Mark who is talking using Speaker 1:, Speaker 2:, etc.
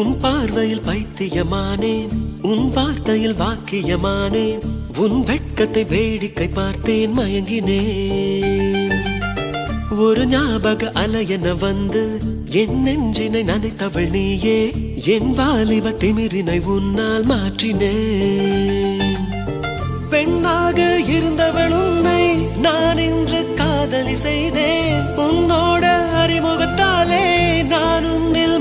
Speaker 1: உன் பார்வையில் பைத்தியமானேன், உன் வார்த்தையில் வாக்கியமானேன், உன் வெட்கத்தை வேடிக்கை பார்த்தேன் மயங்கினேன். ஒரு ஞாபக அலையென வந்து என் நெஞ்சினை நனைத்தவள் நீயே, என் வாலிப திமிரினை உன்னால் மாற்றினேன். பெண்ணாக இருந்தவள் உன்னை நான் இன்று காதலி செய்தேன். உன்னோட அறிமுகத்தாலே நான் உன்னில்